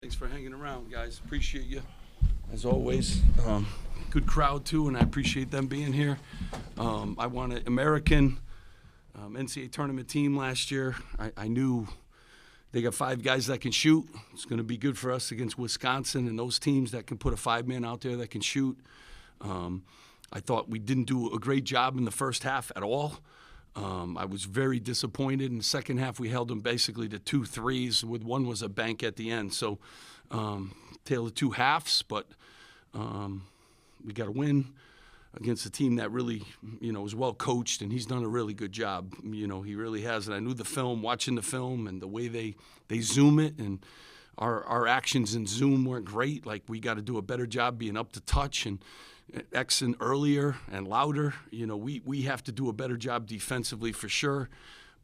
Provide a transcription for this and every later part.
Thanks for hanging around, guys. Appreciate you, as always. Good crowd, too, and I appreciate them being here. I won an American NCAA tournament team last year. I knew they got 5 guys that can shoot. It's going to be good for us against Wisconsin and those teams that can put a 5-man out there that can shoot. I thought we didn't do a great job in the first half at all. I was very disappointed. In the second half, we held them basically to 2 threes, with one was a bank at the end. So, tale of 2 halves, but we got to win against a team that really, is well coached, and he's done a really good job. He really has. And I knew the film, watching the film, and the way they zoom it, and our actions in Zoom weren't great. Like, we got to do a better job being up to touch and Xing earlier and louder. We have to do a better job defensively for sure.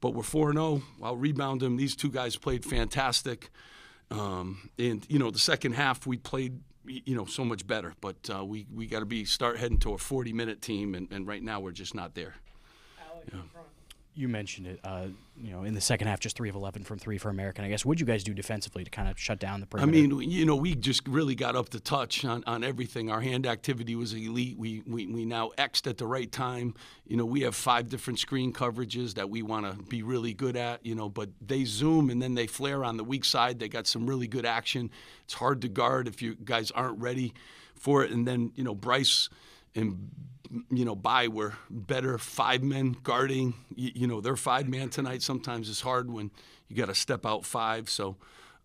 But we're 4-0. I'll rebound them. These 2 guys played fantastic. And, the second half we played, so much better. But we got to start heading to a 40-minute team, and right now we're just not there. Alec, you mentioned it, in the second half, just 3 of 11 from 3 for American. I guess, what did you guys do defensively to kind of shut down the perimeter? I mean, we just really got up to touch on everything. Our hand activity was elite. We now X'd at the right time. We have 5 different screen coverages that we want to be really good at, but they zoom and then they flare on the weak side. They got some really good action. It's hard to guard if you guys aren't ready for it. And then, Bryce and Bai were better 5-men guarding. Their 5-man tonight sometimes is hard when you got to step out 5. So,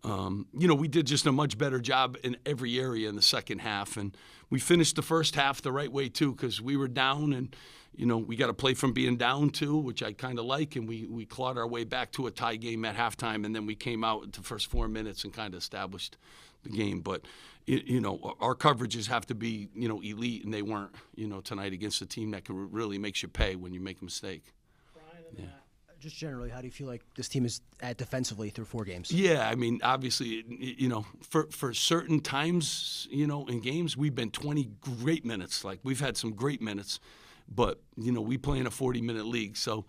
we did just a much better job in every area in the second half. And we finished the first half the right way, too, because we were down and, we got to play from being down, too, which I kind of like. And we clawed our way back to a tie game at halftime. And then we came out the first 4 minutes and kind of established the game. But our coverages have to be, elite, and they weren't, tonight against a team that can really makes you pay when you make a mistake. Brian, just generally, how do you feel like this team is at defensively through 4 games? Yeah, I mean, obviously, for certain times, in games, we've been 20 great minutes. Like, we've had some great minutes, but, we play in a 40-minute league. So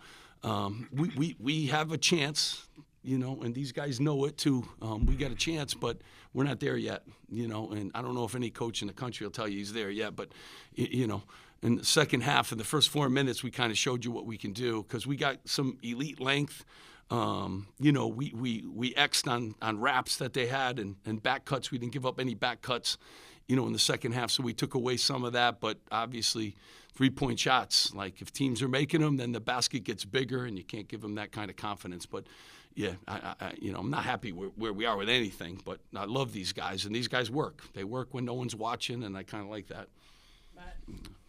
we have a chance. And these guys know it too. We got a chance, but we're not there yet, and I don't know if any coach in the country will tell you he's there yet, but, in the second half, in the first 4 minutes, we kind of showed you what we can do because we got some elite length. We X'd on wraps that they had and back cuts. We didn't give up any back cuts, in the second half, so we took away some of that, but obviously 3-point shots, like if teams are making them, then the basket gets bigger and you can't give them that kind of confidence. But yeah, I'm not happy where we are with anything, but I love these guys, and these guys work. They work when no one's watching, and I kind of like that.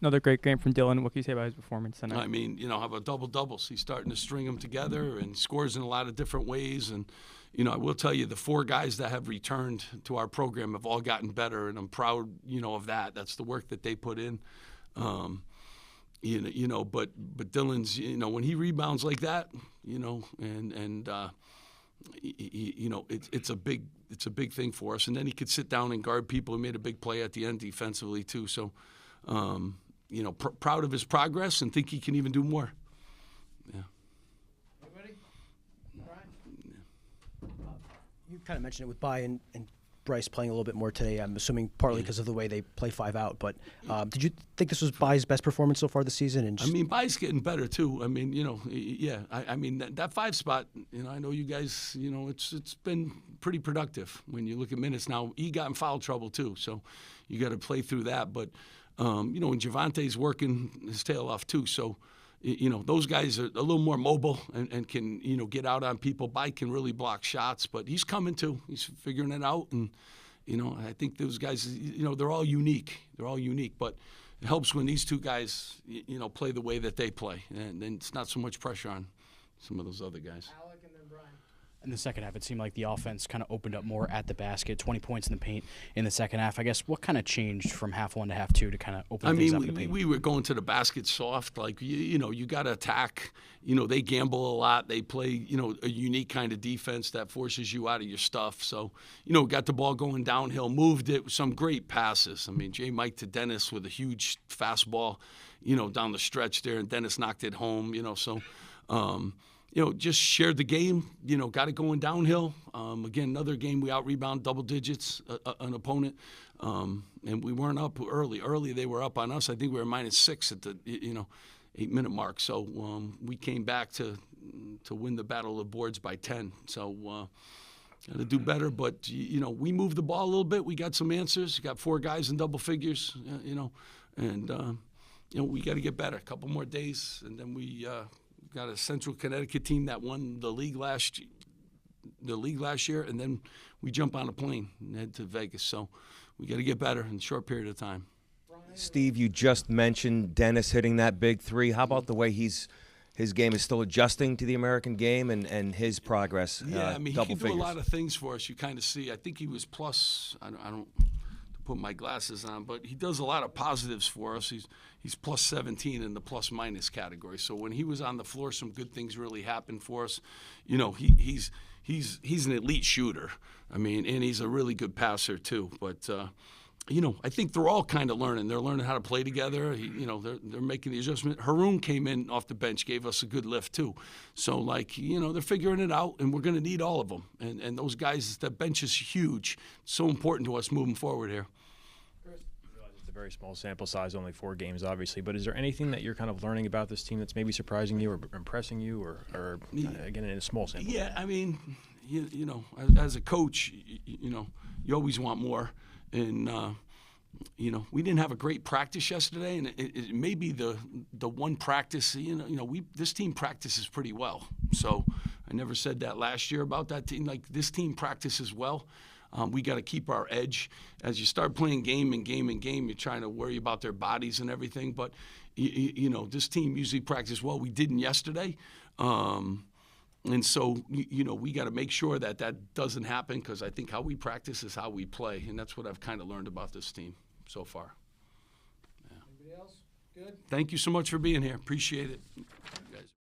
Another great game from Dylan. What can you say about his performance tonight? I mean, how about double-doubles? He's starting to string them together and scores in a lot of different ways. And, I will tell you, the 4 guys that have returned to our program have all gotten better, and I'm proud, of that. That's the work that they put in. But Dylan's, when he rebounds like that, it's a big thing for us. And then he could sit down and guard people. He made a big play at the end defensively too. So, proud of his progress and think he can even do more. Yeah. Anybody? Brian? Yeah. You kind of mentioned it with Bai and Bryce playing a little bit more today. I'm assuming partly because of the way they play 5 out. But did you think this was Bai's best performance so far this season? And I mean, Bai's getting better too. I mean, yeah. I mean that 5 spot. I know you guys. It's been pretty productive when you look at minutes. Now he got in foul trouble too, so you got to play through that. But and Javante's working his tail off too. So those guys are a little more mobile and can, get out on people. Bai can really block shots, but he's coming too. He's figuring it out. And, I think those guys, they're all unique. They're all unique, but it helps when these 2 guys, play the way that they play. And then it's not so much pressure on some of those other guys. Alec and then Brian. In the second half, it seemed like the offense kind of opened up more at the basket, 20 points in the paint in the second half. I guess, what kind of changed from half 1 to half 2 to kind of open things up in the paint? We were going to the basket soft. Like, you got to attack. They gamble a lot. They play, a unique kind of defense that forces you out of your stuff. So, got the ball going downhill, moved it with some great passes. I mean, Mike to Dennis with a huge fastball, down the stretch there, and Dennis knocked it home, so just shared the game, got it going downhill. Again, another game we out-rebound double digits an opponent, and we weren't up early. Early they were up on us. I think we were -6 at the 8-minute mark. So we came back to win the battle of the boards by 10. So got to do better, but we moved the ball a little bit. We got some answers. Got 4 guys in double figures, and we got to get better. A couple more days, and then we got a Central Connecticut team that won the league last year, and then we jump on a plane and head to Vegas. So we got to get better in a short period of time. Steve, you just mentioned Dennis hitting that big 3. How about the way his game is still adjusting to the American game and his progress? Yeah, he double can do figures. a lot of things for us. You kind of see. I think he was plus. I don't put my glasses on, but he does a lot of positives for us. He's plus 17 in the plus minus category. So when he was on the floor, some good things really happened for us. He's an elite shooter. And he's a really good passer too. But I think they're all kind of learning. They're learning how to play together. They're making the adjustment. Haroon came in off the bench, gave us a good lift too. So they're figuring it out, and we're going to need all of them. And those guys, that bench is huge. So important to us moving forward here. It's a very small sample size, only 4 games, obviously. But is there anything that you're kind of learning about this team that's maybe surprising you or impressing you, or again in a small sample? Yeah, as a coach, you always want more. And we didn't have a great practice yesterday, and it may be the one practice. This team practices pretty well. So I never said that last year about that team. This team practices well. We got to keep our edge. As you start playing game, you're trying to worry about their bodies and everything. But this team usually practices well. We didn't yesterday. And so, we got to make sure that doesn't happen, because I think how we practice is how we play, and that's what I've kind of learned about this team so far. Yeah. Anybody else? Good? Thank you so much for being here. Appreciate it. You guys.